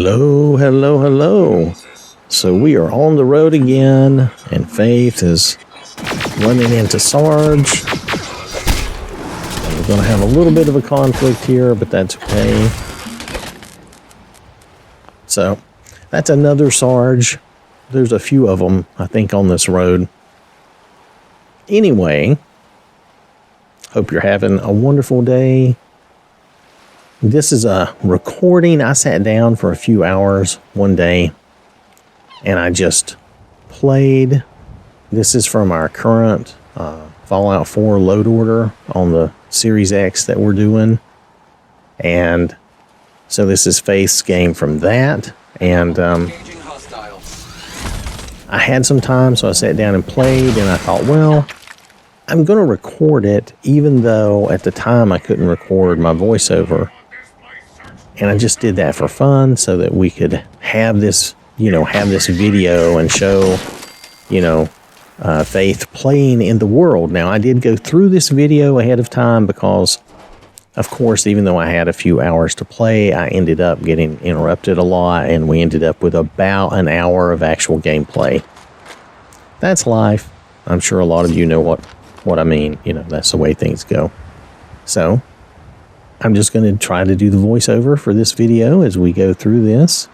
Hello, hello, hello. So we are on the road again, and Faith is running into Sarge. And we're going to have a little bit of a conflict here, but that's okay. So that's another Sarge. There's a few of them, I think, on this road. Anyway, hope you're having a wonderful day. This is a recording. I sat down for a few hours one day and I just played. This is from our current Fallout 4 load order on the Series X that we're doing. And so this is Faith's game from that. And I had some time, so I sat down and played, and I thought, well, I'm going to record it, even though at the time I couldn't record my voiceover. And I just did that for fun so that we could have this, have this video and show, Faith playing in the world. Now, I did go through this video ahead of time because, of course, even though I had a few hours to play, I ended up getting interrupted a lot, and we ended up with about an hour of actual gameplay. That's life. I'm sure a lot of you know what I mean. That's the way things go. So I'm just going to try to do the voiceover for this video as we go through this.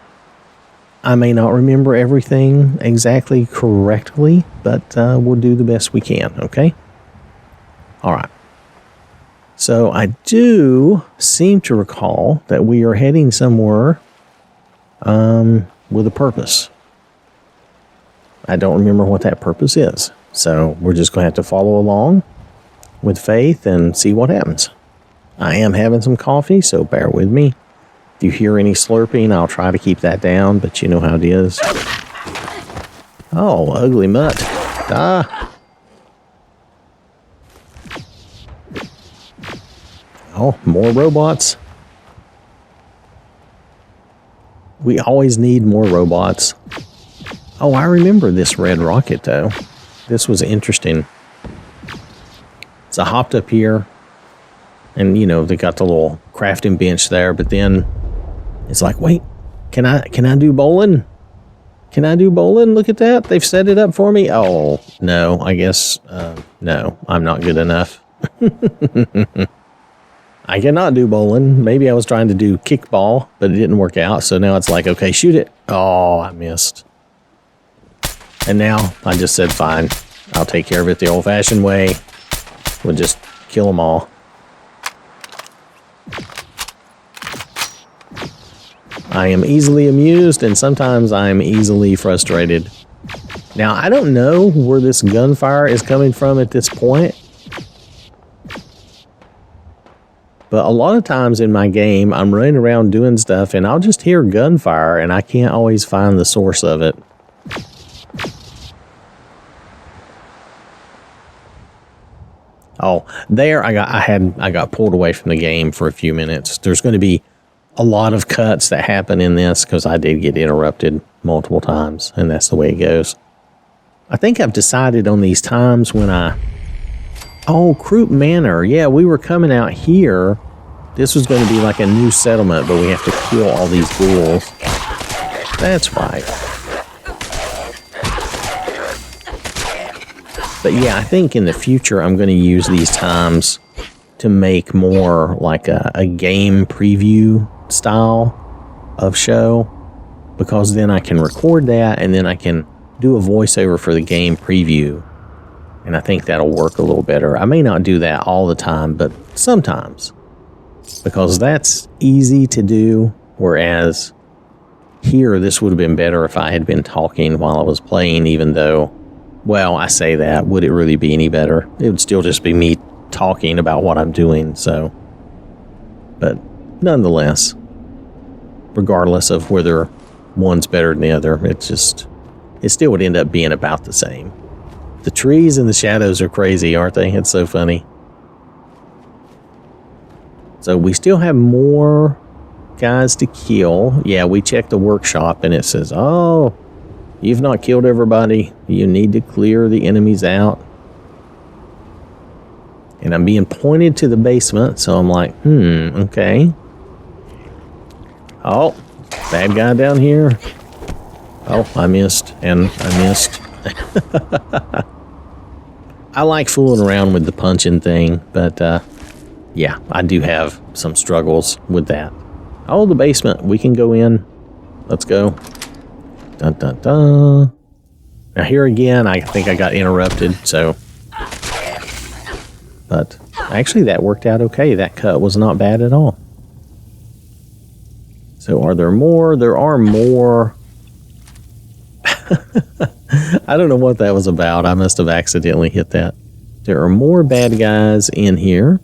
I may not remember everything exactly correctly, but we'll do the best we can, okay? All right. So I do seem to recall that we are heading somewhere with a purpose. I don't remember what that purpose is. So we're just going to have to follow along with Faith and see what happens. I am having some coffee, so bear with me. If you hear any slurping, I'll try to keep that down, but you know how it is. Oh, ugly mutt. Ah. Oh, more robots. We always need more robots. Oh, I remember this red rocket, though. This was interesting. So I hopped up here. And, they got the little crafting bench there, but then it's like, wait, can I do bowling? Can I do bowling? Look at that. They've set it up for me. Oh, no, I guess, no, I'm not good enough. I cannot do bowling. Maybe I was trying to do kickball, but it didn't work out. So now it's like, okay, shoot it. Oh, I missed. And now I just said, fine, I'll take care of it the old fashioned way. We'll just kill them all. I am easily amused, and sometimes I am easily frustrated. Now, I don't know where this gunfire is coming from at this point. But a lot of times in my game, I'm running around doing stuff, and I'll just hear gunfire, and I can't always find the source of it. Oh, there I got pulled away from the game for a few minutes. There's going to be a lot of cuts that happen in this because I did get interrupted multiple times, and that's the way it goes. I think I've decided on these times when Oh, Croup Manor. Yeah, we were coming out here. This was going to be like a new settlement, but we have to kill all these ghouls. That's right. But yeah, I think in the future I'm going to use these times to make more like a game preview style of show, because then I can record that and then I can do a voiceover for the game preview, and I think that'll work a little better. I may not do that all the time, but sometimes, because that's easy to do, whereas here this would have been better if I had been talking while I was playing, even though, well, I say that, would it really be any better? It would still just be me talking about what I'm doing, so. But nonetheless, regardless of whether one's better than the other, it still would end up being about the same. The trees and the shadows are crazy, aren't they? It's so funny. So we still have more guys to kill. Yeah, we checked the workshop and it says, oh, you've not killed everybody. You need to clear the enemies out. And I'm being pointed to the basement, so I'm like, okay. Oh, Bad guy down here. Oh, I missed, and I missed. I like fooling around with the punching thing, but yeah, I do have some struggles with that. Oh, the basement. We can go in. Let's go. Dun, dun, dun. Now here again, I think I got interrupted, so. But actually that worked out okay. That cut was not bad at all. So are there more? There are more. I don't know what that was about. I must have accidentally hit that. There are more bad guys in here.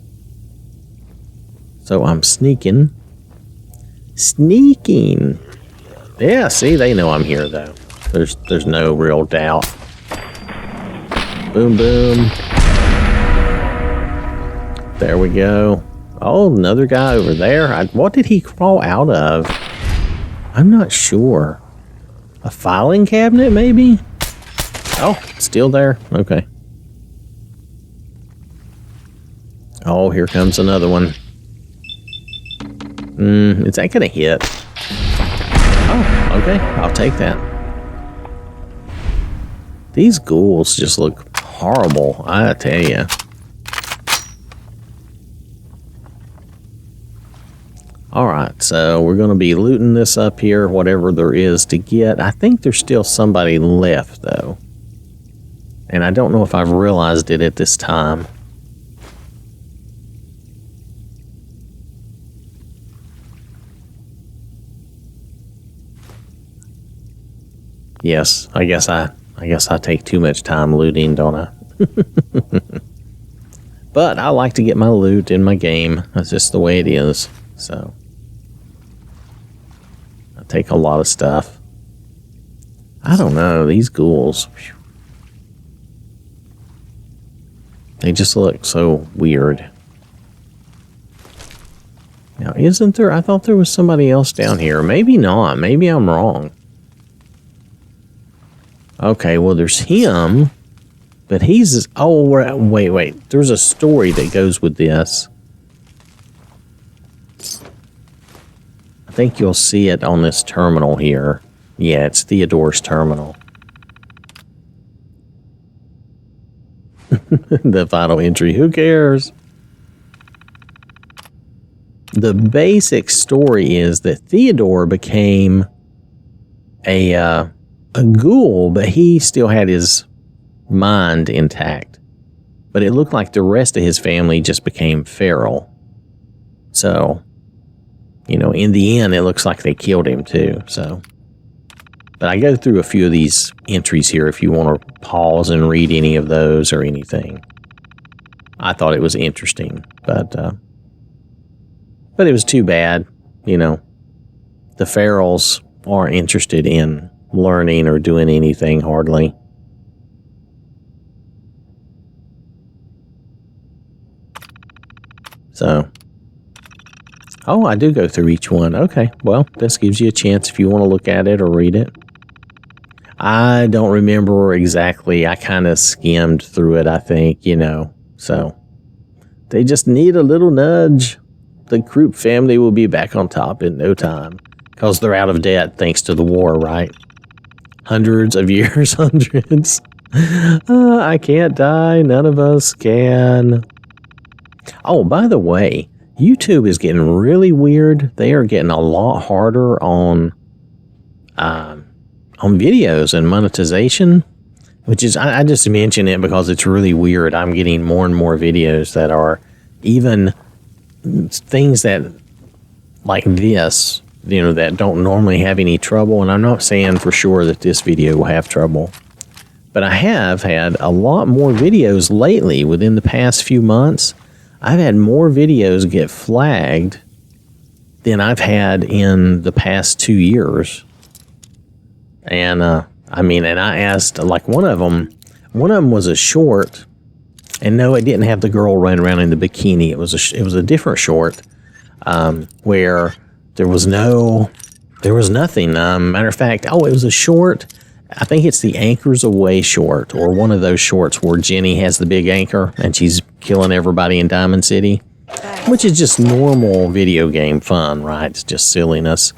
So I'm sneaking. Sneaking. Yeah, see, they know I'm here though. There's no real doubt. Boom, boom. There we go. Oh, another guy over there. What did he crawl out of? I'm not sure. A filing cabinet, maybe? Oh, still there? Okay. Oh, here comes another one. Is that gonna hit? Oh, okay. I'll take that. These ghouls just look horrible, I tell you. Alright, so we're going to be looting this up here, whatever there is to get. I think there's still somebody left, though. And I don't know if I've realized it at this time. Yes, I guess I take too much time looting, don't I? But I like to get my loot in my game. That's just the way it is. So I take a lot of stuff. I don't know, these ghouls. Whew, they just look so weird. Now, isn't there? I thought there was somebody else down here. Maybe not. Maybe I'm wrong. Okay, well, there's him. But he's... Oh, wait. There's a story that goes with this. I think you'll see it on this terminal here. Yeah, it's Theodore's terminal. The final entry. Who cares? The basic story is that Theodore became a ghoul, but he still had his mind intact. But it looked like the rest of his family just became feral. So, you know, in the end, it looks like they killed him too. So, but I go through a few of these entries here if you want to pause and read any of those or anything. I thought it was interesting, but it was too bad, you know. The ferals aren't interested in learning or doing anything hardly. So, oh, I do go through each one. Okay, well, this gives you a chance if you want to look at it or read it. I don't remember exactly. I kind of skimmed through it, I think, you know. So, they just need a little nudge. The Croup family will be back on top in no time. Because they're out of debt thanks to the war, right? Hundreds of years, hundreds. I can't die. None of us can. Oh, by the way, YouTube is getting really weird. They are getting a lot harder on videos and monetization, which is, I just mention it because it's really weird. I'm getting more and more videos that are even things that, like this, you know, that don't normally have any trouble. And I'm not saying for sure that this video will have trouble, but I have had a lot more videos lately within the past few months. I've had more videos get flagged than I've had in the past 2 years. And, I mean, and I asked, like, one of them was a short, and no, it didn't have the girl running around in the bikini. It was a different short, where there was nothing. Matter of fact, it was a short. I think it's the Anchors Away short, or one of those shorts where Jenny has the big anchor and she's killing everybody in Diamond City, which is just normal video game fun, right? It's just silliness.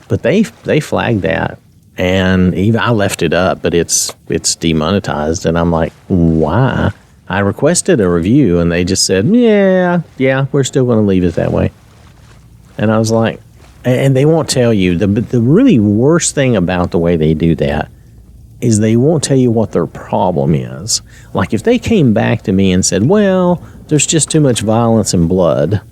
But they flagged that, and even I left it up, but it's demonetized, and I'm like, why? I requested a review, and they just said, yeah, we're still going to leave it that way. And I was like, and they won't tell you. The really worst thing about the way they do that is they won't tell you what their problem is. Like if they came back to me and said, well, there's just too much violence and blood.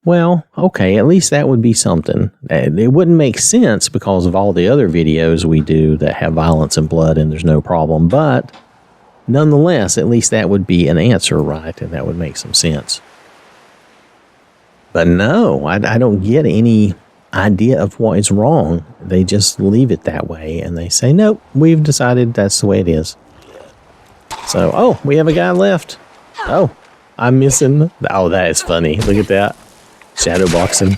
Well, okay, at least that would be something. It wouldn't make sense because of all the other videos we do that have violence and blood and there's no problem. But nonetheless, at least that would be an answer, right? And that would make some sense. But no, I don't get any idea of what is wrong. They just leave it that way and they say, nope, we've decided that's the way it is. So, oh, we have a guy left. Oh, I'm missing. Oh, that is funny. Look at that. Shadow boxing.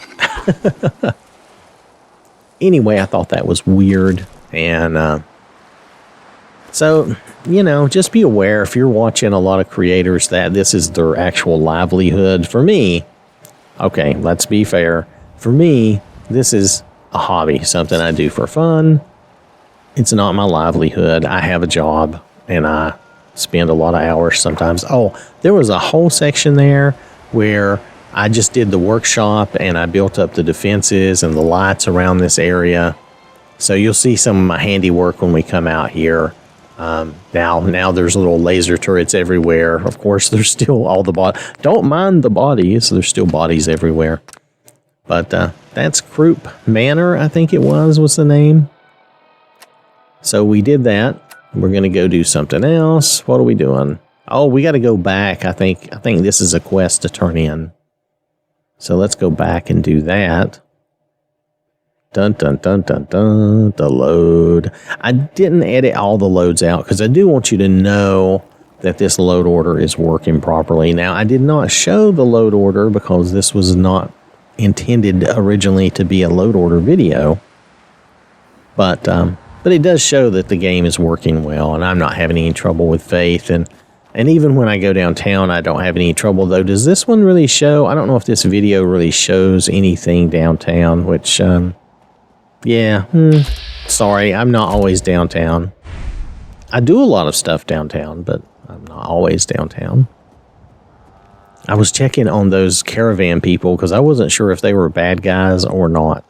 Anyway, I thought that was weird. And so, you know, just be aware if you're watching a lot of creators that this is their actual livelihood. For me, okay, let's be fair. For me, this is a hobby, something I do for fun. It's not my livelihood. I have a job and I spend a lot of hours sometimes. Oh, there was a whole section there where I just did the workshop and I built up the defenses and the lights around this area. So you'll see some of my handiwork when we come out here. Now there's little laser turrets everywhere. Of course, there's still all the bodies. Don't mind the bodies. There's still bodies everywhere. But that's Croup Manor, I think it was the name. So we did that. We're going to go do something else. What are we doing? Oh, we got to go back. I think this is a quest to turn in. So let's go back and do that. Dun, dun, dun, dun, dun. The load. I didn't edit all the loads out because I do want you to know that this load order is working properly. Now, I did not show the load order because this was not intended originally to be a load order video. But it does show that the game is working well, and I'm not having any trouble with Faith. And even when I go downtown, I don't have any trouble, though. Does this one really show? I don't know if this video really shows anything downtown, which, sorry, I'm not always downtown. I do a lot of stuff downtown, but I'm not always downtown. I was checking on those caravan people because I wasn't sure if they were bad guys or not.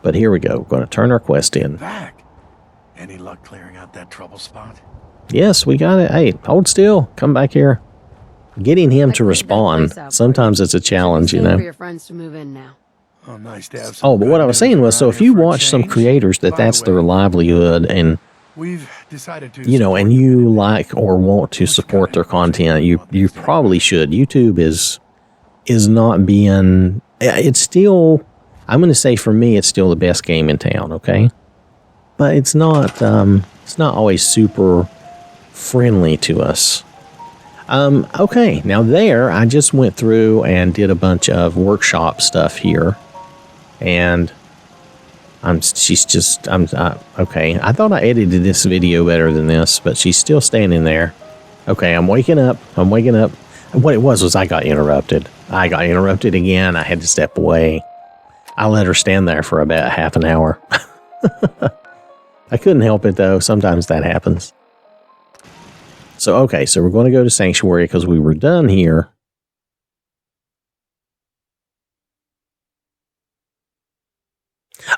But here we go. We're going to turn our quest in. Back. Any luck clearing out that trouble spot? Yes, we got it. Hey, hold still. Come back here. Getting him to respond. Sometimes it's a challenge, you know. For your friends to move in now. Oh, nice to have Oh, but what I was saying was, so if you watch some creators that's their livelihood and, we've decided to, you know, and you like or want to support their content, you probably should. YouTube is not being, it's still, I'm going to say for me, it's still the best game in town, okay? But it's not always super friendly to us. Okay, now there, I just went through and did a bunch of workshop stuff here. And okay. I thought I edited this video better than this, but she's still standing there. Okay, I'm waking up. What it was I got interrupted. I got interrupted again. I had to step away. I let her stand there for about half an hour. I couldn't help it, though. Sometimes that happens. So, okay, so we're going to go to Sanctuary because we were done here.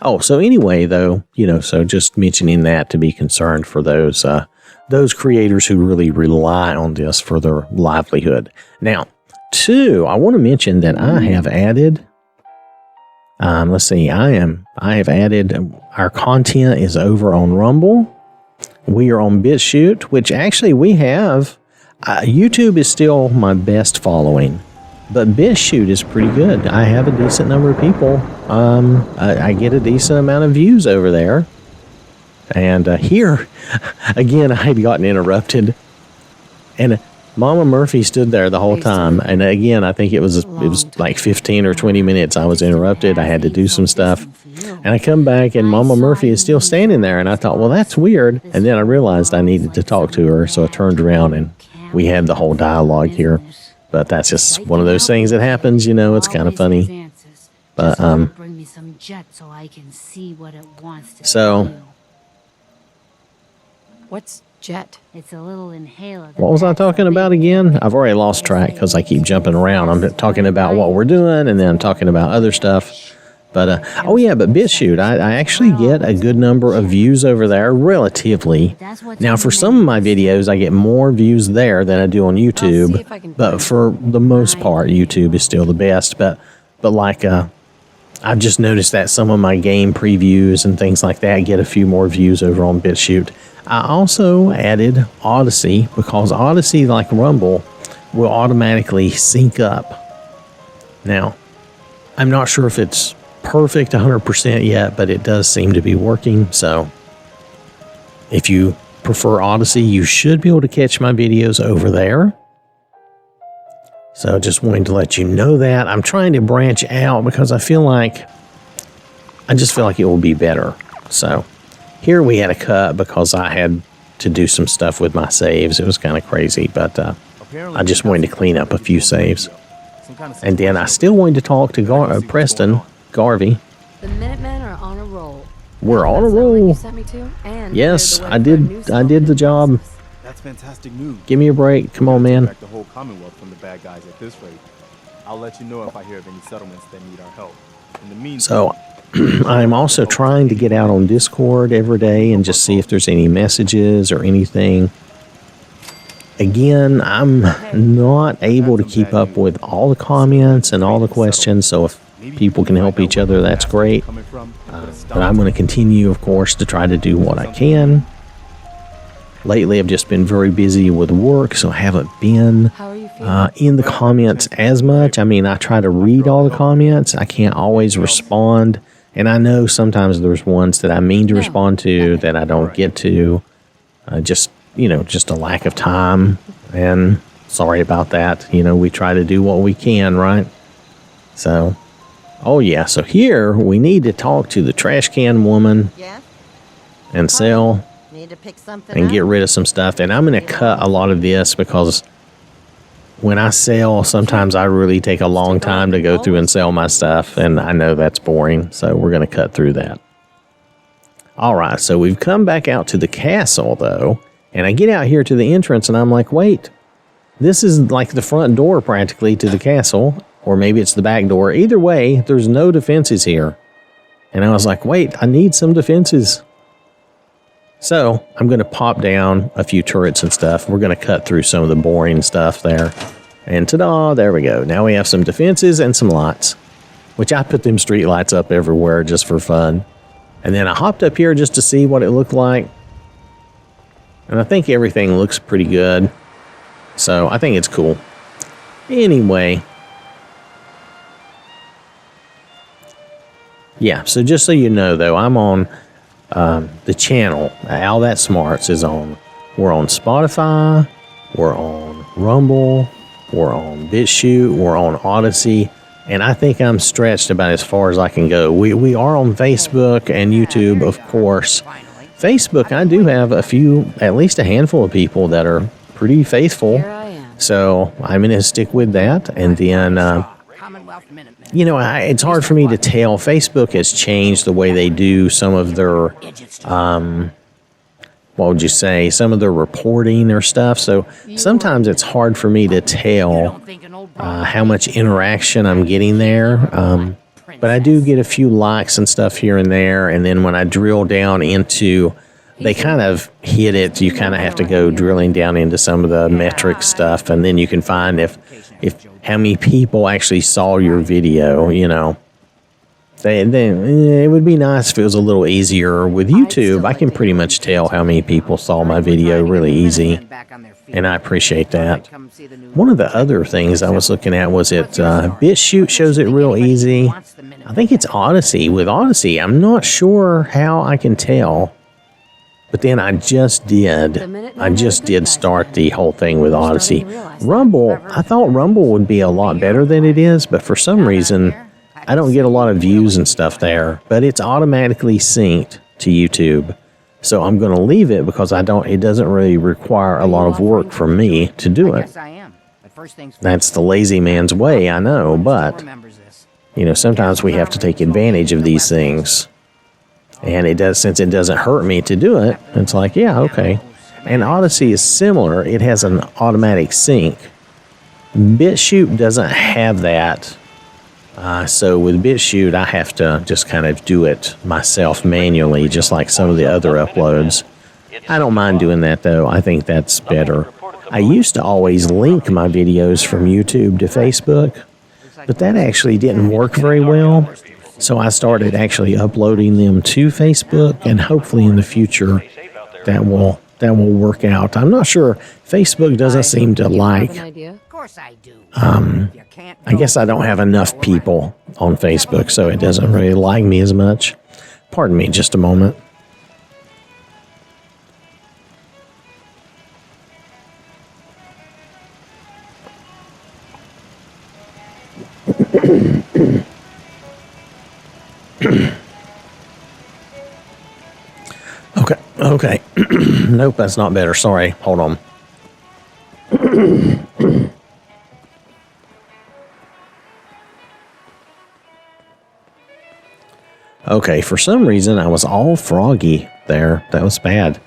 Oh, so anyway, though, you know, so just mentioning that to be concerned for those creators who really rely on this for their livelihood. Now, two, I want to mention that I have added, let's see, I have added, our content is over on Rumble. We are on BitChute, which actually we have, YouTube is still my best following. But BitChute is pretty good. I have a decent number of people. I get a decent amount of views over there. And here, again, I had gotten interrupted. And Mama Murphy stood there the whole time. And again, I think it was like 15 or 20 minutes I was interrupted. I had to do some stuff. And I come back and Mama Murphy is still standing there. And I thought, well, that's weird. And then I realized I needed to talk to her. So I turned around and we had the whole dialogue here. But that's just one of those things that happens, you know, it's kind of funny. But me some jet so I can see what it wants to So- do. What's jet? It's a little inhaler. that What was I packs a talking big about again? I've already lost track because I keep jumping around. I'm talking about what we're doing, and then I'm talking about other stuff. But, oh yeah, but BitChute, I actually get a good number of views over there, relatively. Now, for some of my videos, I get more views there than I do on YouTube. if I can But find for the most part, YouTube is still the best. But like, I've just noticed that some of my game previews and things like that get a few more views over on BitChute. I also added Odyssey because Odyssey, like Rumble, will automatically sync up. Now, I'm not sure if it's perfect 100% yet, but it does seem to be working. So if you prefer Odyssey, you should be able to catch my videos over there. So just wanted to let you know that. I'm trying to branch out because I just feel like it will be better. So here we had a cut because I had to do some stuff with my saves. It was kind of crazy, but I just wanted to clean up a few saves. And then I still wanted to talk to Preston Garvey. The Minutemen are on a roll. We're on a That's the link roll. you sent me to, and Yes, cleared the way I for a did. new I song did the job. business. That's fantastic news. Give me a break. Come on, man. Protect the whole Commonwealth from the bad guys at this rate. I'll let you know if I hear of any settlements that need our help. In the meantime, So I'm also trying to get out on Discord every day and just see if there's any messages or anything. Again, I'm not able to keep up with all the comments and all the questions, so if people can help each other, that's great. But I'm going to continue, of course, to try to do what I can. Lately, I've just been very busy with work, so I haven't been How are you feeling? in the comments as much. I mean, I try to read all the comments. I can't always respond. And I know sometimes there's ones that I mean to respond to that I don't get to. Just a lack of time. And sorry about that. We try to do what we can, right? So, oh yeah. So here we need to talk to the trash can woman Yeah, and sell need to pick something and up. get rid of some stuff. And I'm going to cut a lot of this because when I sell, sometimes I really take a long time to go through and sell my stuff. And I know that's boring. So we're going to cut through that. All right. So we've come back out to the castle, though. And I get out here to the entrance and I'm like, wait, this is like the front door practically to the castle. Or maybe it's the back door. Either way, there's no defenses here. And I was like, wait, I need some defenses. So I'm going to pop down a few turrets and stuff. We're going to cut through some of the boring stuff there. And ta-da, there we go. Now we have some defenses and some lights, which I put them street lights up everywhere just for fun. And then I hopped up here just to see what it looked like. And I think everything looks pretty good. So I think it's cool. Anyway. Yeah, so just so you know, though, I'm on the channel. OwwThatSmarts is on. We're on Spotify. We're on Rumble. We're on BitChute. We're on Odyssey. And I think I'm stretched about as far as I can go. We are on Facebook and YouTube, of course. Facebook, I do have at least a handful of people that are pretty faithful. Here I am. So I'm going to stick with that. And then, it's hard for me to tell. Facebook has changed the way they do some of their, some of their reporting or stuff. So sometimes it's hard for me to tell how much interaction I'm getting there. But I do get a few likes and stuff here and there. And then when I drill down into, they kind of hit it. You kind of have to go drilling down into some of the metric stuff. And then you can find if how many people actually saw your video, Then it would be nice if it was a little easier. With YouTube, I can pretty much tell how many people saw my video really easy. And I appreciate that. One of the other things I was looking at was BitChute shows it real easy. I think it's Odyssey. With Odyssey, I'm not sure how I can tell. But then I just did start the whole thing with Odyssey. Rumble, I thought Rumble would be a lot better than it is, but for some reason, I don't get a lot of views and stuff there. But it's automatically synced to YouTube. So I'm going to leave it because it doesn't really require a lot of work for me to do it. That's the lazy man's way, I know, but You know, sometimes we have to take advantage of these things. And it does, since it doesn't hurt me to do it, it's like, yeah, okay. And Odyssey is similar. It has an automatic sync. BitChute doesn't have that. So with BitChute, I have to just kind of do it myself manually, just like some of the other uploads. I don't mind doing that, though. I think that's better. I used to always link my videos from YouTube to Facebook, but that actually didn't work very well. So I started actually uploading them to Facebook, and hopefully in the future that will work out. I'm not sure. Facebook doesn't seem to like. Of course I do. I guess I don't have enough people on Facebook, so it doesn't really like me as much. Pardon me just a moment. Okay. Nope, that's not better. Sorry. Hold on. Okay, for some reason I was all froggy there. That was bad.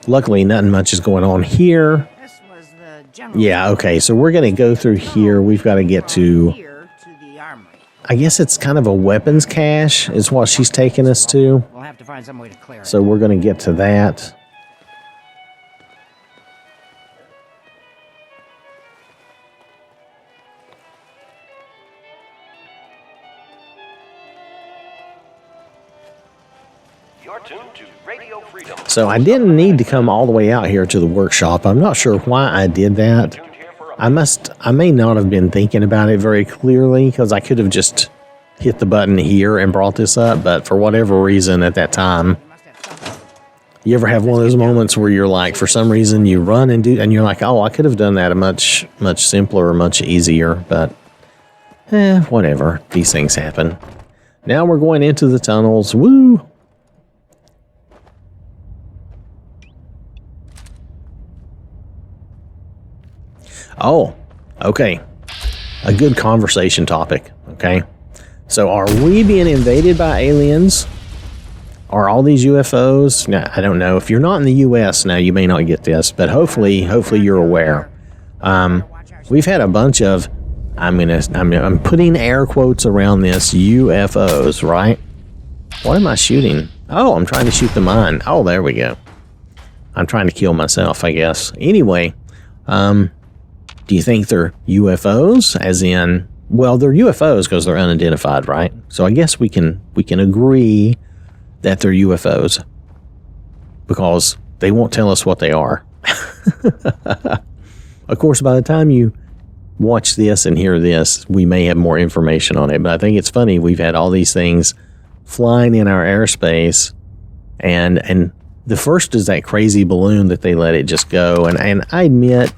Luckily, nothing much is going on here. Yeah, okay, so we're going to go through here. We've got to get to... I guess it's kind of a weapons cache is what she's taking us to. We'll have to find some way to clear it. So we're going to get to that. You're tuned to Radio Freedom. So I didn't need to come all the way out here to the workshop. I'm not sure why I did that. I may not have been thinking about it very clearly, because I could have just hit the button here and brought this up, but for whatever reason at that time, you ever have one of those moments where you're like, for some reason you run and do, and you're like, oh, I could have done that a much simpler, much easier, but whatever. These things happen. Now we're going into the tunnels. Woo! Oh, okay. A good conversation topic, okay? So are we being invaded by aliens? Are all these UFOs? Now, I don't know. If you're not in the U.S. now, you may not get this, but hopefully you're aware. We've had a bunch of, I'm putting air quotes around this, UFOs, right? What am I shooting? Oh, I'm trying to shoot the mine. Oh, there we go. I'm trying to kill myself, I guess. Anyway, do you think they're UFOs? As in, well, they're UFOs because they're unidentified, right? So I guess we can agree that they're UFOs because they won't tell us what they are. Of course, by the time you watch this and hear this, we may have more information on it. But I think it's funny. We've had all these things flying in our airspace, and the first is that crazy balloon that they let it just go. And I admit,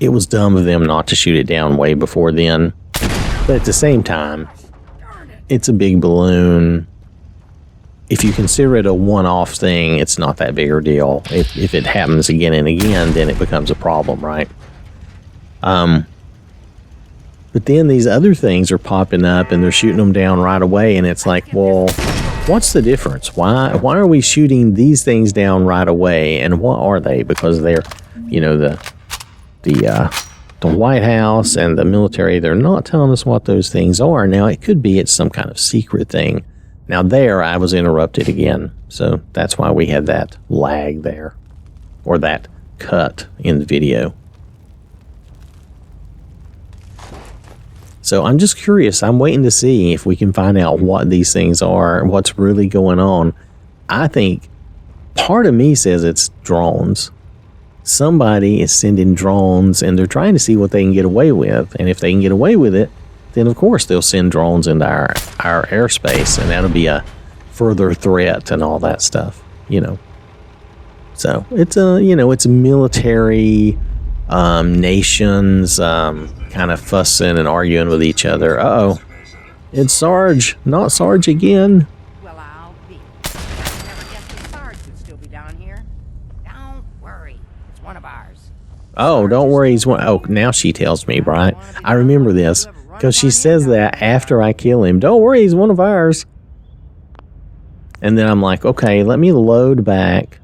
it was dumb of them not to shoot it down way before then. But at the same time, it's a big balloon. If you consider it a one-off thing, it's not that big a deal. If it happens again and again, then it becomes a problem, right? But then these other things are popping up and they're shooting them down right away. And it's like, well, what's the difference? Why are we shooting these things down right away? And what are they? Because they're, you know, the White House and the military, they're not telling us what those things are. Now, it could be it's some kind of secret thing. Now, there, I was interrupted again. So that's why we had that lag there, or that cut in the video. So I'm just curious. I'm waiting to see if we can find out what these things are, what's really going on. I think part of me says it's drones. Somebody is sending drones and they're trying to see what they can get away with. And if they can get away with it, then of course they'll send drones into our airspace, and that'll be a further threat and all that stuff, you know. So it's it's military nations kind of fussing and arguing with each other. Uh-oh. It's Sarge, not Sarge again. Well, I'll be. I never guessed the Sarge would still be down here. Don't worry. One of ours. Oh, don't worry. He's one. Oh, now she tells me, right? I remember this. Because she says that after I kill him. Don't worry, he's one of ours. And then I'm like, okay, let me load back.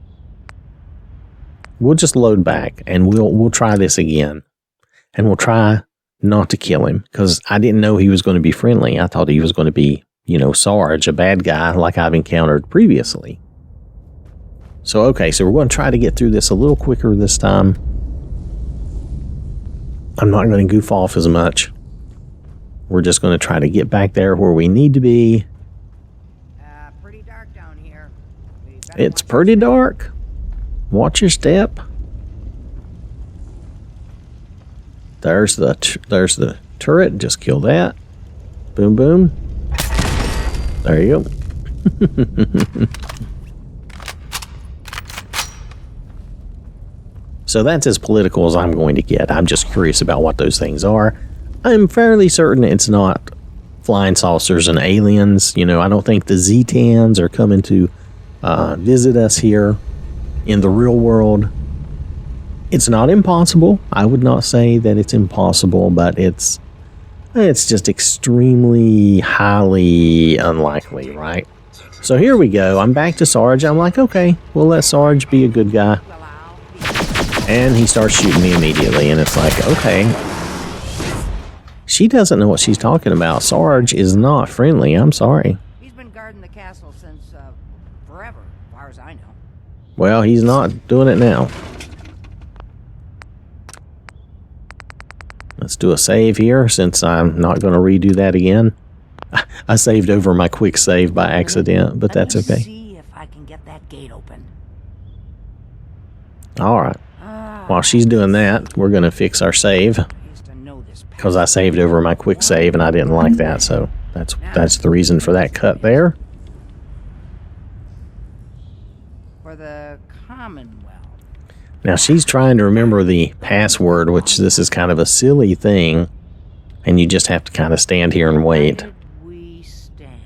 We'll just load back and we'll try this again. And we'll try not to kill him because I didn't know he was going to be friendly. I thought he was going to be, you know, Sarge, a bad guy like I've encountered previously. So, okay, so we're going to try to get through this a little quicker this time. I'm not going to goof off as much. We're just going to try to get back there where we need to be. Pretty dark down here. It's pretty dark. Watch your step. There's the turret. Just kill that. Boom, boom. There you go. So that's as political as I'm going to get. I'm just curious about what those things are. I'm fairly certain it's not flying saucers and aliens. You know, I don't think the Z-Tans are coming to visit us here in the real world. It's not impossible. I would not say that it's impossible, but it's just extremely highly unlikely, right? So here we go. I'm back to Sarge. I'm like, okay, we'll let Sarge be a good guy. And he starts shooting me immediately, and it's like, okay. She doesn't know what she's talking about. Sarge is not friendly. I'm sorry. He's been guarding the castle since forever, as far as I know. Well, he's not doing it now. Let's do a save here, since I'm not going to redo that again. I saved over my quick save by accident, but that's okay. See if I can get that gate open. All right. While she's doing that, we're going to fix our save. Because I saved over my quick save and I didn't like that, so that's the reason for that cut there. For the Commonwealth. Now she's trying to remember the password, which this is kind of a silly thing, and you just have to kind of stand here and wait. We stand.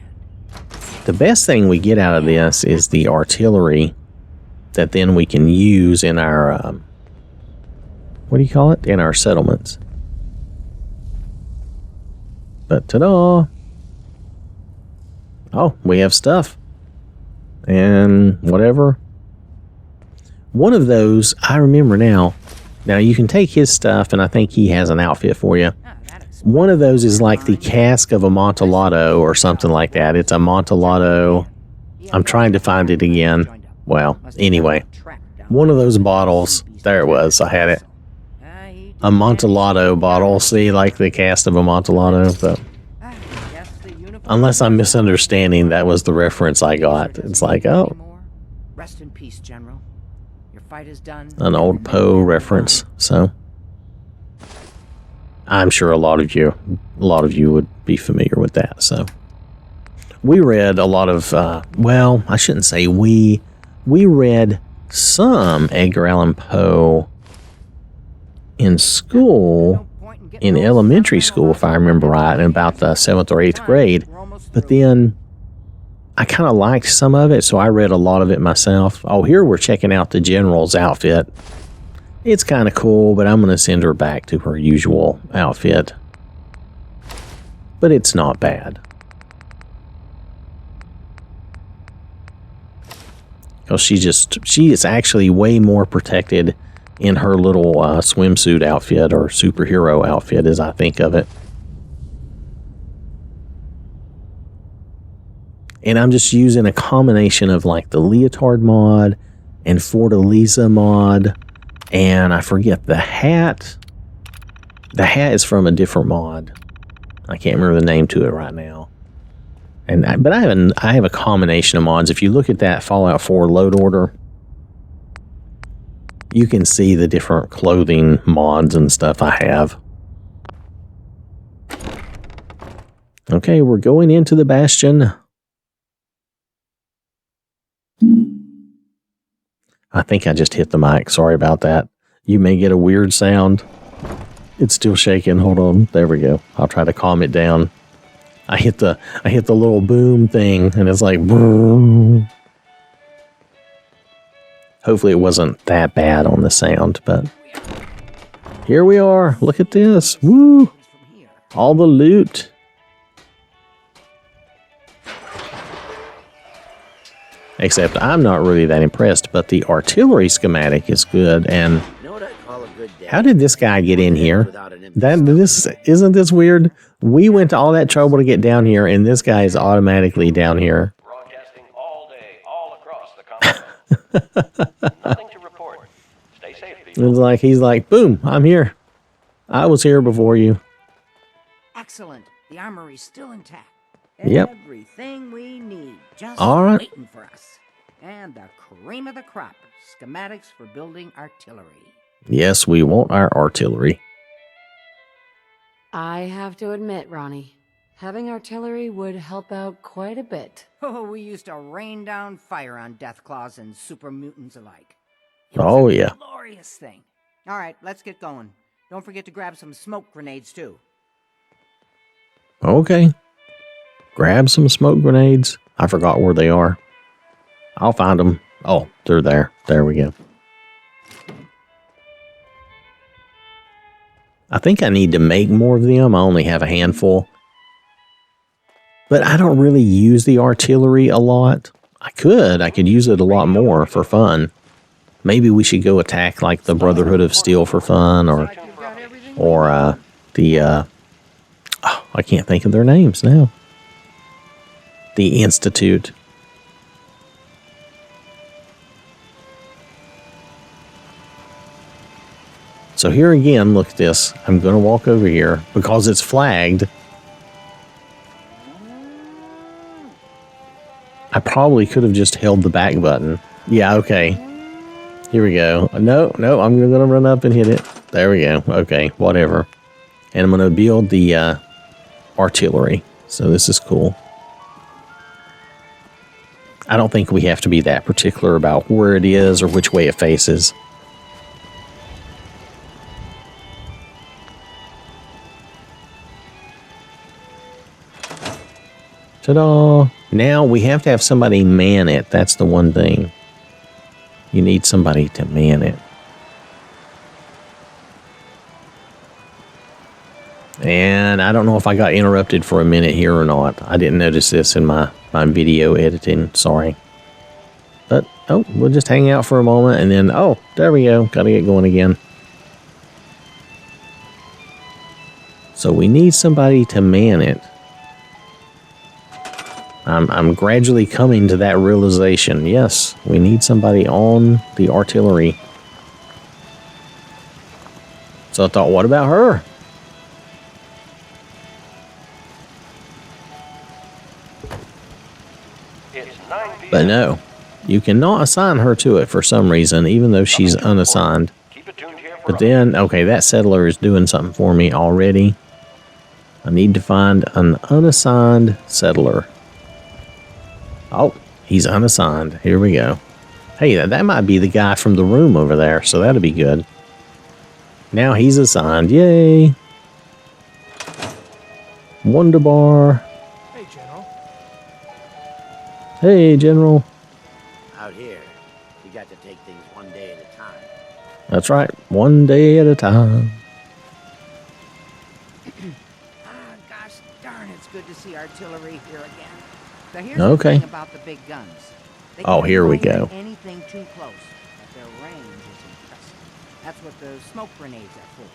The best thing we get out of this is the artillery that then we can use in our, what do you call it? In our settlements. But ta-da! Oh, we have stuff. And whatever. One of those, I remember now. Now, you can take his stuff, and I think he has an outfit for you. One of those is like the cask of Amontillado or something like that. It's Amontillado. I'm trying to find it again. Well, anyway. One of those bottles. There it was. I had it. Amontillado bottle. See, like the cast of Amontillado. But unless I'm misunderstanding, that was the reference I got. It's like, oh. Rest in peace, General. Your fight is done. An old Poe reference. So I'm sure a lot of you would be familiar with that. So we read a lot of, well, I shouldn't say we read some Edgar Allan Poe in school, in elementary school, if I remember right, in about the 7th or 8th grade. But then I kind of liked some of it, so I read a lot of it myself. Oh, here we're checking out the General's outfit. It's kind of cool, but I'm going to send her back to her usual outfit. But it's not bad. Because she is actually way more protected in her little swimsuit outfit or superhero outfit as I think of it. And I'm just using a combination of like the leotard mod and Fortaleza mod, and I forget the hat. The hat is from a different mod. I can't remember the name to it right now. But I have a combination of mods. If you look at that Fallout 4 load order, you can see the different clothing mods and stuff I have. Okay, we're going into the Bastion. I think I just hit the mic. Sorry about that. You may get a weird sound. It's still shaking. Hold on. There we go. I'll try to calm it down. I hit the little boom thing, and it's like boom. Hopefully it wasn't that bad on the sound, but here we are. Look at this. Woo! All the loot. Except I'm not really that impressed, but the artillery schematic is good. And how did this guy get in here? Isn't this weird? We went to all that trouble to get down here, and this guy is automatically down here. Broadcasting all day, all across the continent. Nothing to report. Stay safe, people. He's like, boom, I'm here. I was here before you. Excellent. The armory's still intact. Yep. Everything we need, just All right. waiting for us. And the cream of the crop, schematics for building artillery. Yes, we want our artillery. I have to admit, Ronnie, having artillery would help out quite a bit. Oh, we used to rain down fire on Deathclaws and super mutants alike. Oh, yeah. Glorious thing. All right, let's get going. Don't forget to grab some smoke grenades, too. Okay. Grab some smoke grenades. I forgot where they are. I'll find them. Oh, they're there. There we go. I think I need to make more of them. I only have a handful. But I don't really use the artillery a lot. I could use it a lot more for fun. Maybe we should go attack like the Brotherhood of Steel for fun, or I can't think of their names now. The Institute. So here again, look at this. I'm going to walk over here because it's flagged. I probably could have just held the back button. Yeah, okay. Here we go. No, I'm going to run up and hit it. There we go. Okay, whatever. And I'm going to build the artillery. So this is cool. I don't think we have to be that particular about where it is or which way it faces. Ta-da! Now we have to have somebody man it. That's the one thing. You need somebody to man it. And I don't know if I got interrupted for a minute here or not. I didn't notice this in my video editing. Sorry. But, oh, we'll just hang out for a moment and then, oh, there we go. Gotta get going again. So we need somebody to man it. I'm gradually coming to that realization. Yes, we need somebody on the artillery. So I thought, what about her? But no, you cannot assign her to it for some reason, even though she's unassigned. But then, okay, that settler is doing something for me already. I need to find an unassigned settler. Oh, he's unassigned. Here we go. Hey, that might be the guy from the room over there, so that'll be good. Now he's assigned. Yay! Wonderbar. Hey, General. Hey, General. Out here, you got to take things one day at a time. That's right. One day at a time. Gosh darn, it's good to see artillery here again. So here's Okay. the thing about the big guns. They Oh, can here we fire go. Anything too close, but their range is impressive. That's what the smoke grenades are for.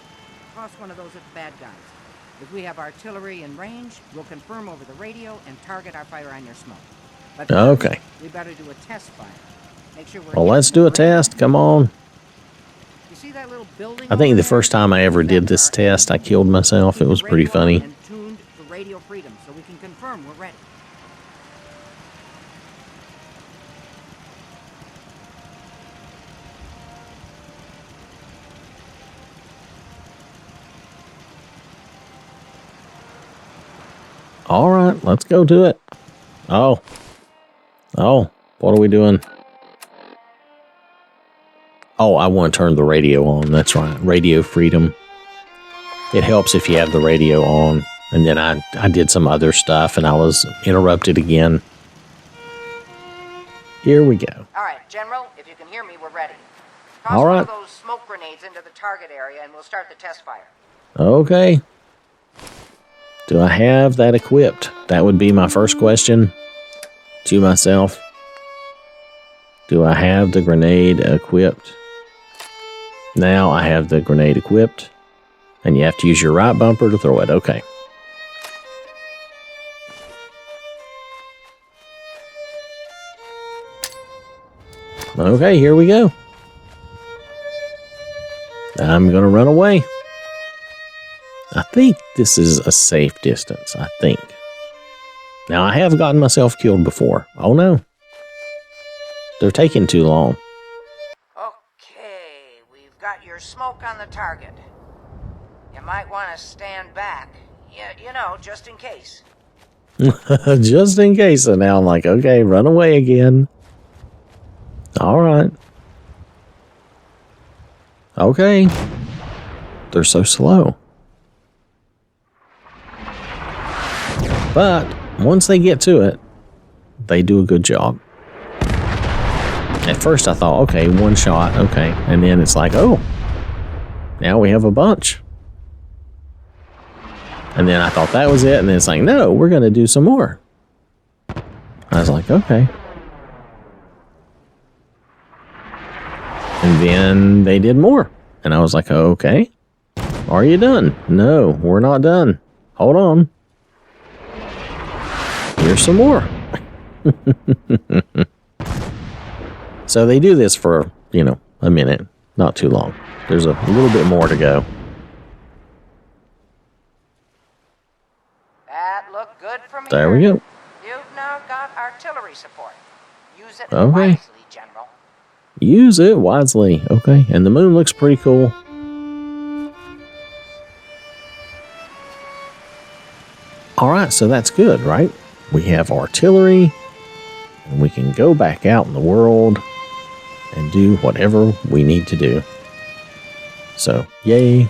Toss one of those at the bad guys. If we have artillery in range, we'll confirm over the radio and target our fire on your smoke. But first, Okay. we better do a test fire. Make sure we're Well, let's hitting do a the range. test. Come on. You see that little building I think over the there? first time I ever did this test, I killed myself. It was pretty funny. And tuned for radio freedom, so we can confirm we're ready. All right, let's go to it. Oh, what are we doing? Oh, I want to turn the radio on. That's right, radio freedom. It helps if you have the radio on. And then I did some other stuff and I was interrupted again. Here we go. All right, General, if you can hear me, we're ready. All Toss one right. of those smoke grenades into the target area and we'll start the test fire. Okay. Do I have that equipped? That would be my first question to myself. Do I have the grenade equipped? Now I have the grenade equipped. And you have to use your right bumper to throw it. Okay. Okay, here we go. I'm going to run away. I think this is a safe distance. I think. Now, I have gotten myself killed before. Oh, no. They're taking too long. Okay, we've got your smoke on the target. You might want to stand back. You know, just in case. Just in case. And now I'm like, okay, run away again. All right. Okay. They're so slow. But once they get to it, they do a good job. At first I thought, okay, one shot, okay. And then it's like, oh, now we have a bunch. And then I thought that was it. And then it's like, no, we're going to do some more. I was like, okay. And then they did more. And I was like, okay. Are you done? No, we're not done. Hold on. Here's some more. So they do this for, a minute. Not too long. There's a little bit more to go. That looked good from There here. we go. You've now got artillery support. Use it Okay. wisely, General. Use it wisely. Okay. And the moon looks pretty cool. All right. So that's good, right? We have artillery. And we can go back out in the world and do whatever we need to do. So, yay.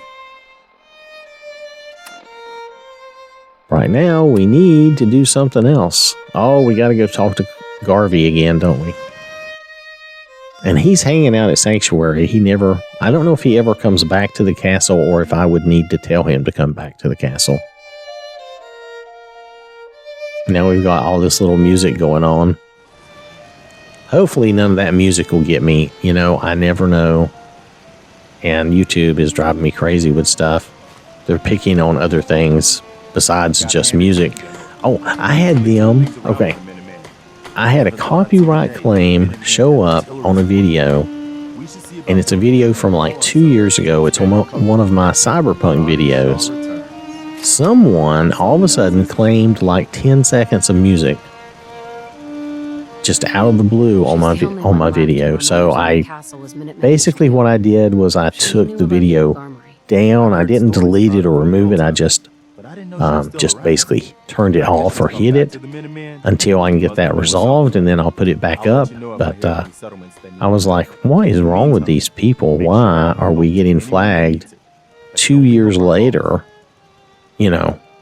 Right now, we need to do something else. Oh, we got to go talk to Garvey again, don't we? And he's hanging out at Sanctuary. I don't know if he ever comes back to the castle or if I would need to tell him to come back to the castle. Now we've got all this little music going on. Hopefully none of that music will get me. I never know. And YouTube is driving me crazy with stuff. They're picking on other things besides just music. Oh, I had them. Okay. I had a copyright claim show up on a video. And it's a video from like 2 years ago. It's one of my cyberpunk videos. Someone all of a sudden claimed like 10 seconds of music. Just out of the blue on my video. So basically what I did was I took the video down. I didn't delete it or remove it. I just basically turned it off or hid it until I can get that resolved, and then I'll put it back up. But I was like, what is wrong with these people? Why are we getting flagged 2 years later,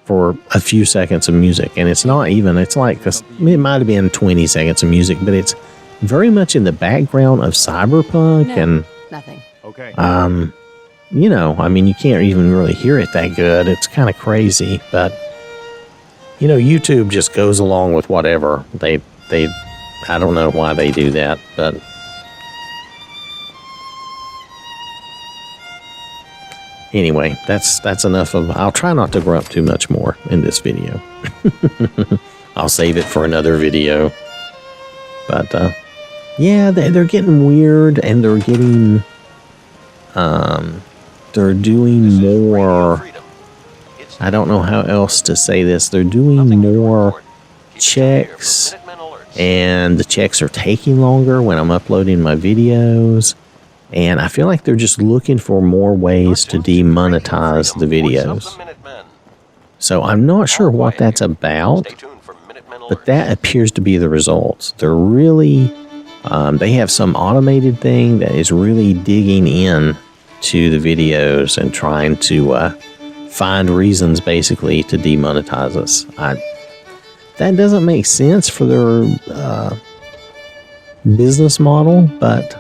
for a few seconds of music? And it's not even, it's like, it might have been 20 seconds of music, but it's very much in the background of cyberpunk. No, and nothing. Okay. You can't even really hear it that good. It's kind of crazy, but YouTube just goes along with whatever. They I don't know why they do that, but anyway, that's enough of. I'll try not to grunt too much more in this video. I'll save it for another video. But yeah, they're getting weird, and they're getting they're doing more. I don't know how else to say this. They're doing more checks, and the checks are taking longer when I'm uploading my videos. And I feel like they're just looking for more ways to demonetize the videos. So I'm not sure what that's about, but that appears to be the results. They're really, they have some automated thing that is really digging in to the videos and trying to find reasons basically to demonetize us. That doesn't make sense for their business model, but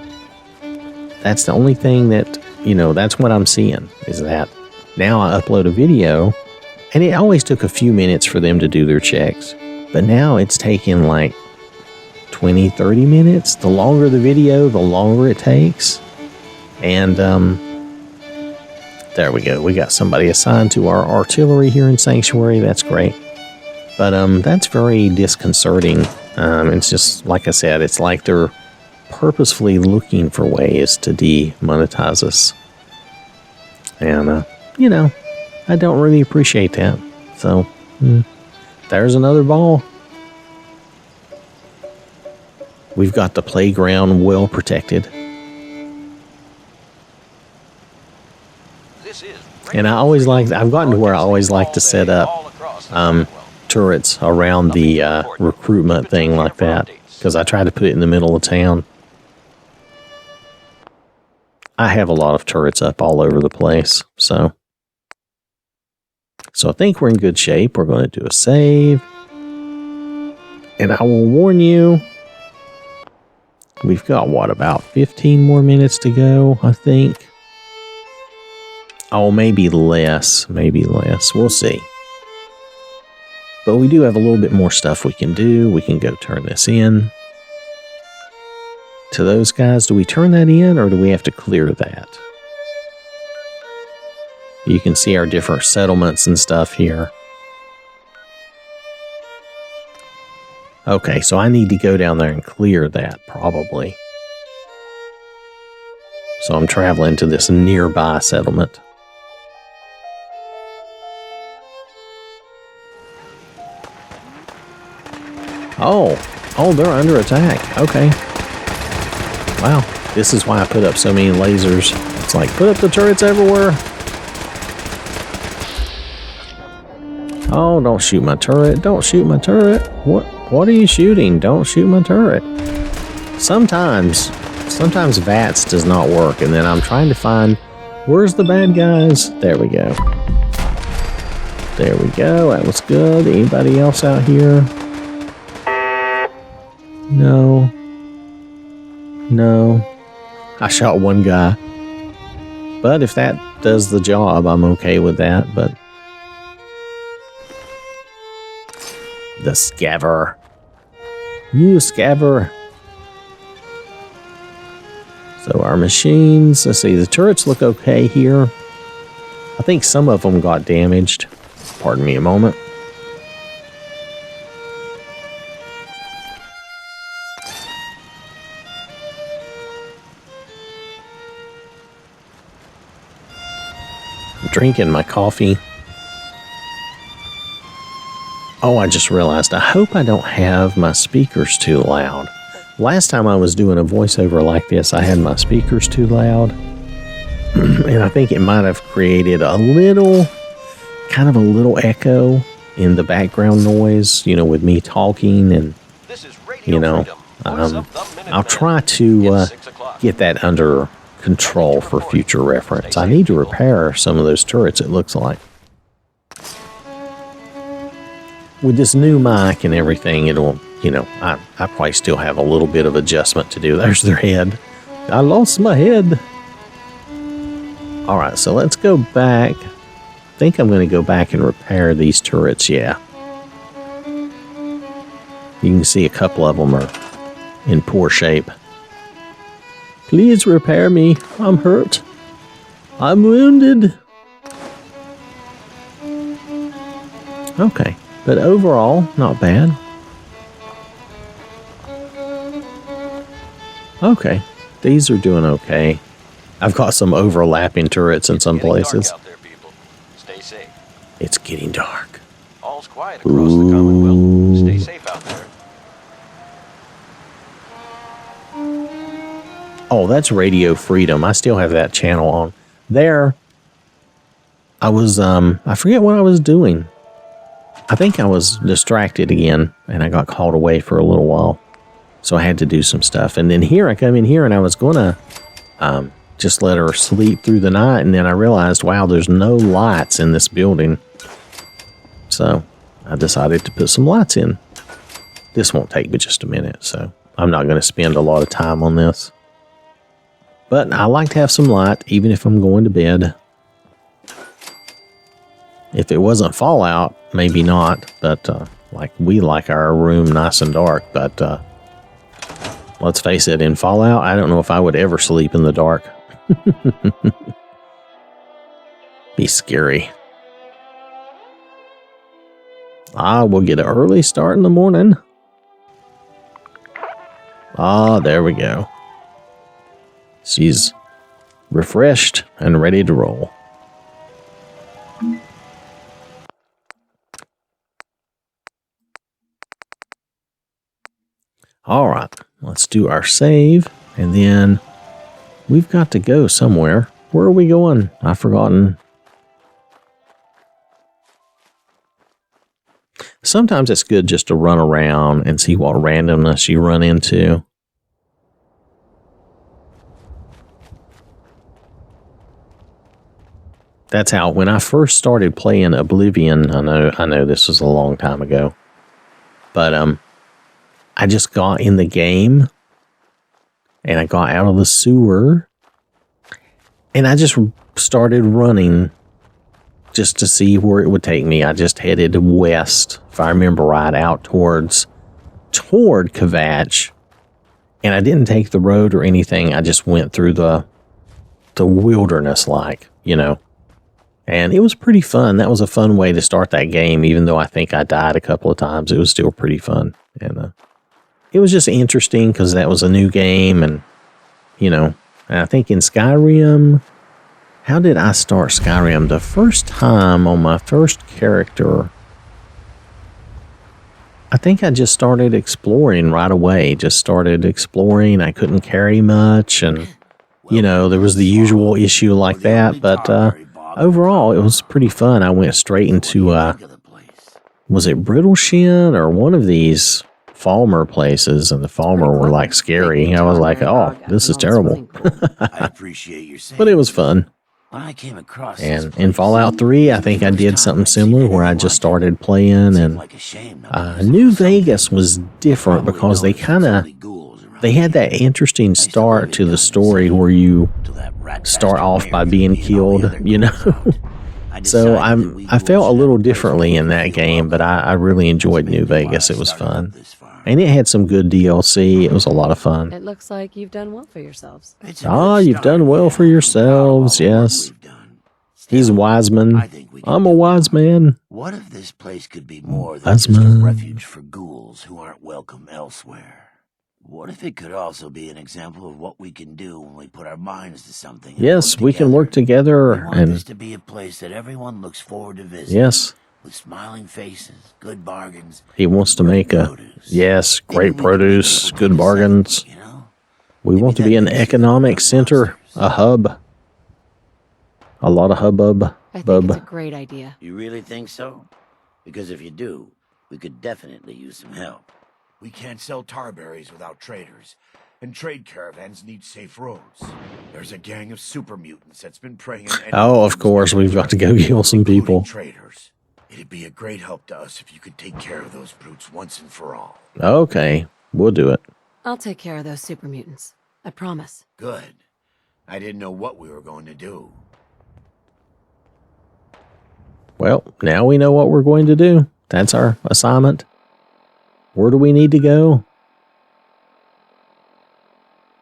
that's the only thing that, that's what I'm seeing, is that now I upload a video And it always took a few minutes for them to do their checks. But now it's taking like 20, 30 minutes. The longer the video, the longer it takes. And there we go. We got somebody assigned to our artillery here in Sanctuary. That's great. But that's very disconcerting. It's just, like I said, it's like they're purposefully looking for ways to demonetize us. And, you know, I don't really appreciate that. So, there's another ball. We've got the playground well protected. And I always like, I've gotten to where I always like to set up turrets around the recruitment thing like that, because I try to put it in the middle of town. I have a lot of turrets up all over the place, so I think we're in good shape. We're going to do a save. And I will warn you, we've got, what, about 15 more minutes to go, I think. Oh, maybe less. We'll see. But we do have a little bit more stuff we can do. We can go turn this in to those guys. Do we turn that in, or do we have to clear that? You can see our different settlements and stuff here. Okay, so I need to go down there and clear that, probably. So I'm traveling to this nearby settlement. Oh, they're under attack. Okay. Wow, this is why I put up so many lasers. It's like, put up the turrets everywhere. Oh, don't shoot my turret. Don't shoot my turret. What are you shooting? Don't shoot my turret. Sometimes VATS does not work, and then I'm trying to find, where's the bad guys? There we go. There we go. That was good. Anybody else out here? No. I shot one guy. But if that does the job, I'm okay with that. But the scaver. You scaver. So our machines, let's see, the turrets look okay here. I think some of them got damaged. Pardon me a moment. Drinking my coffee. Oh, I just realized, I hope I don't have my speakers too loud. Last time I was doing a voiceover like this, I had my speakers too loud. And I think it might have created a little echo in the background noise, you know, with me talking. And, you know, I'll try to get that under control for future reference. I need to repair some of those turrets, it looks like. With this new mic and everything, it'll, you know, I probably still have a little bit of adjustment to do. There's their head. I lost my head. All right, so let's go back. I think I'm going to go back and repair these turrets, yeah. You can see a couple of them are in poor shape. Please repair me. I'm hurt. I'm wounded. Okay, but overall, not bad. Okay, these are doing okay. I've got some overlapping turrets in some places. Stay safe. It's getting dark. All's quiet across the Commonwealth. Stay safe out there. Oh, that's Radio Freedom. I still have that channel on. There, I was, I forget what I was doing. I think I was distracted again, and I got called away for a little while. So I had to do some stuff. And then here, I come in here, and I was going to just let her sleep through the night. And then I realized, wow, there's no lights in this building. So I decided to put some lights in. This won't take but just a minute, so I'm not going to spend a lot of time on this. But I like to have some light, even if I'm going to bed. If it wasn't Fallout, maybe not. But like we like our room nice and dark. But let's face it, in Fallout, I don't know if I would ever sleep in the dark. Be scary. We'll get an early start in the morning. There we go. She's refreshed and ready to roll. All right, let's do our save, and then we've got to go somewhere. Where are we going? I've forgotten. Sometimes it's good just to run around and see what randomness you run into. That's how, when I first started playing Oblivion, I know this was a long time ago, but I just got in the game and I got out of the sewer and I just started running just to see where it would take me. I just headed west, if I remember right, out toward Kvatch, and I didn't take the road or anything. I just went through the wilderness, like, you know, and it was pretty fun. That was a fun way to start that game, even though I think I died a couple of times. It was still pretty fun, and it was just interesting because that was a new game, and you know, and I think in Skyrim. How did I start Skyrim? The first time on my first character, I think I just started exploring right away. Just started exploring. I couldn't carry much, and you know, there was the usual issue like that. But overall, it was pretty fun. I went straight into was it Brittleshin or one of these Falmer places, and the Falmer were like scary. I was like, oh, this is terrible. I appreciate your saying. But it was fun. When I came across And in Fallout 3, I think I did something similar where I just started playing, and New Vegas was different because they had that interesting start to the story where you start off by being killed, you know. So I felt a little differently in that game, but I really enjoyed New Vegas. It was fun. And it had some good DLC. It was a lot of fun. It looks like you've done well for yourselves. You've done well for yourselves, yes. He's a wise man. I'm a wise man. What if this place could be more than just a refuge for ghouls who aren't welcome elsewhere? What if it could also be an example of what we can do when we put our minds to something? Yes, we can work together. We want this to be a place that everyone looks forward to visiting. Yes. With smiling faces, good bargains. He wants to make great produce, good bargains. You know? We want to be an economic center, a hub. A lot of hubbub. I think it's a great idea. You really think so? Because if you do, we could definitely use some help. We can't sell tarberries without traders, and trade caravans need safe roads. There's a gang of super mutants that's been preying on Oh, of course, we've got to go kill some people. Traders. It'd be a great help to us if you could take care of those brutes once and for all. Okay, we'll do it. I'll take care of those super mutants. I promise. Good. I didn't know what we were going to do. Well, now we know what we're going to do. That's our assignment. Where do we need to go?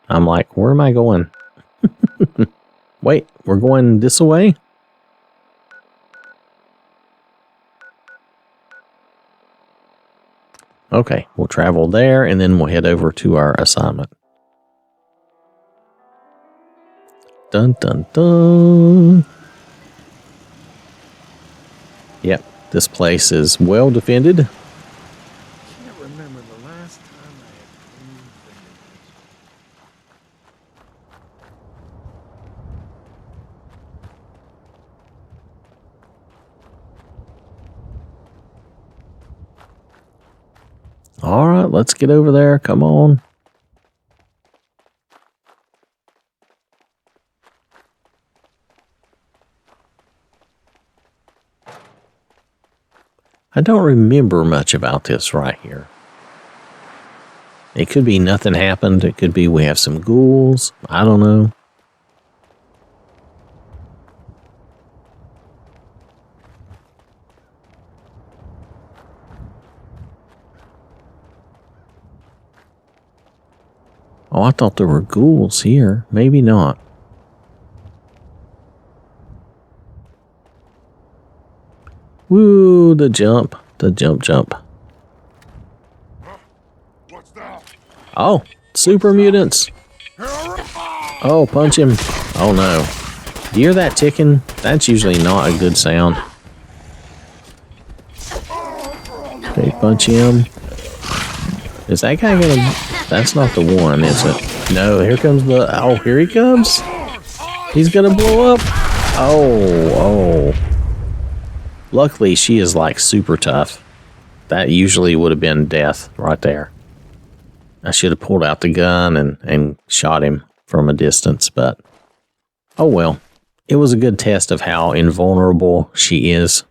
I'm like, where am I going? Wait, we're going this way? Okay, we'll travel there, and then we'll head over to our assignment. Dun, dun, dun. Yep, this place is well defended. I can't remember the last time I had cleaned All right, let's get over there. Come on. I don't remember much about this right here. It could be nothing happened. It could be we have some ghouls. I don't know. Oh, I thought there were ghouls here. Maybe not. Woo, the jump. The jump. What's that? Oh, super mutants. Oh, punch him. Oh, no. Do you hear that ticking? That's usually not a good sound. Okay, punch him. Is that guy gonna... That's not the one, is it? No, here comes the... Oh, here he comes. He's gonna blow up. Oh. Luckily, she is like super tough. That usually would have been death right there. I should have pulled out the gun and shot him from a distance, but... Oh well. It was a good test of how invulnerable she is.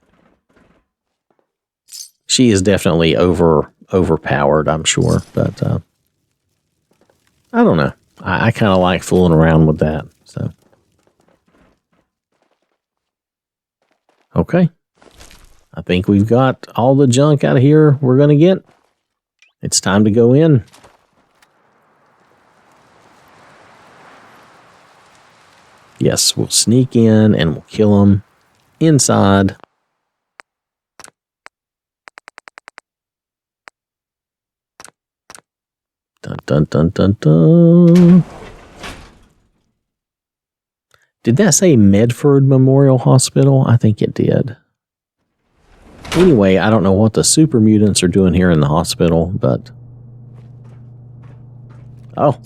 She is definitely overpowered, I'm sure, but I don't know. I kind of like fooling around with that. So, okay. I think we've got all the junk out of here we're going to get. It's time to go in. Yes, we'll sneak in and we'll kill them inside. Dun. Did that say Medford Memorial Hospital? I think it did. Anyway, I don't know what the super mutants are doing here in the hospital, but... Oh.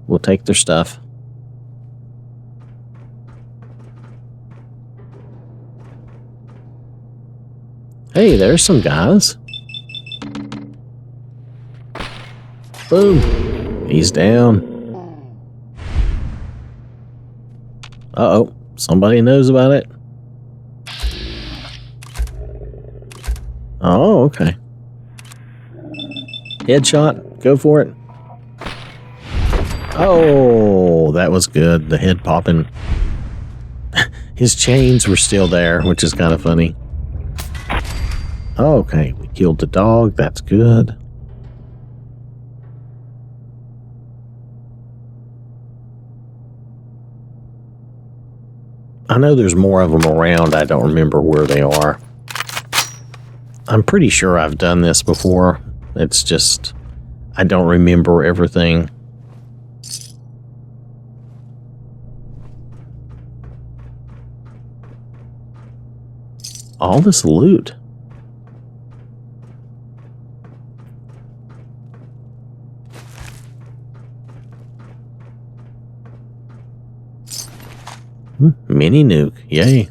We'll take their stuff. Hey, there's some guys. Boom. He's down. Uh-oh. Somebody knows about it. Oh, okay. Headshot. Go for it. Oh, that was good. The head popping. His chains were still there, which is kind of funny. Okay, we killed the dog. That's good. I know there's more of them around. I don't remember where they are. I'm pretty sure I've done this before. It's just, I don't remember everything. All this loot. Mini nuke, yay.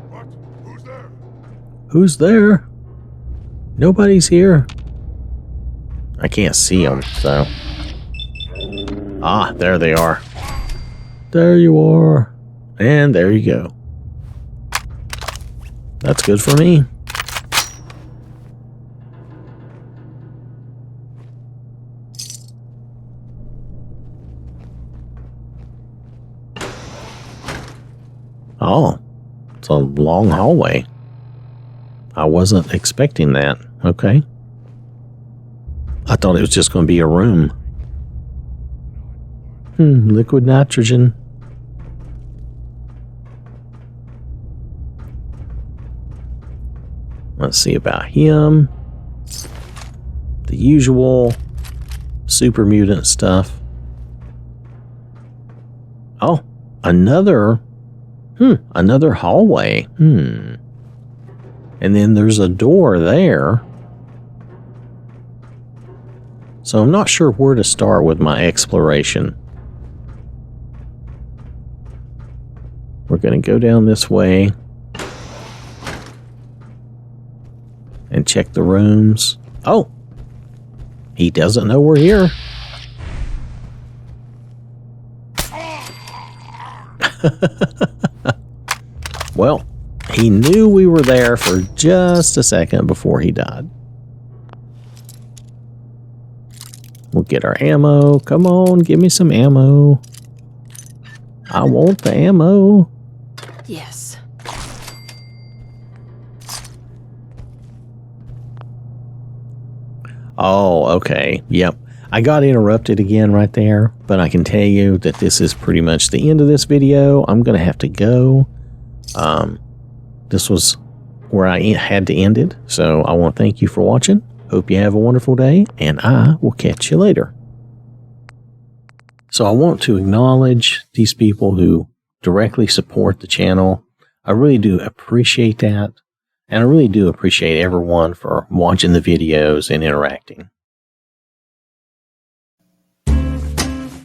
What? Who's there? Who's there? Nobody's here. I can't see them, so. Ah, there they are. There you are. And there you go. That's good for me. Oh, it's a long hallway. I wasn't expecting that. Okay. I thought it was just going to be a room. Liquid nitrogen. Let's see about him. The usual super mutant stuff. Oh, another hallway. And then there's a door there. So I'm not sure where to start with my exploration. We're going to go down this way and check the rooms. Oh, he doesn't know we're here. Well, he knew we were there for just a second before he died. We'll get our ammo. Come on, give me some ammo. I want the ammo. Yes. Oh, okay. Yep. I got interrupted again right there, but I can tell you that this is pretty much the end of this video. I'm going to have to go. This was where I had to end it. So I want to thank you for watching. Hope you have a wonderful day, and I will catch you later. So I want to acknowledge these people who directly support the channel. I really do appreciate that. And I really do appreciate everyone for watching the videos and interacting.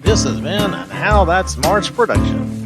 This has been an OwwThatSmarts production.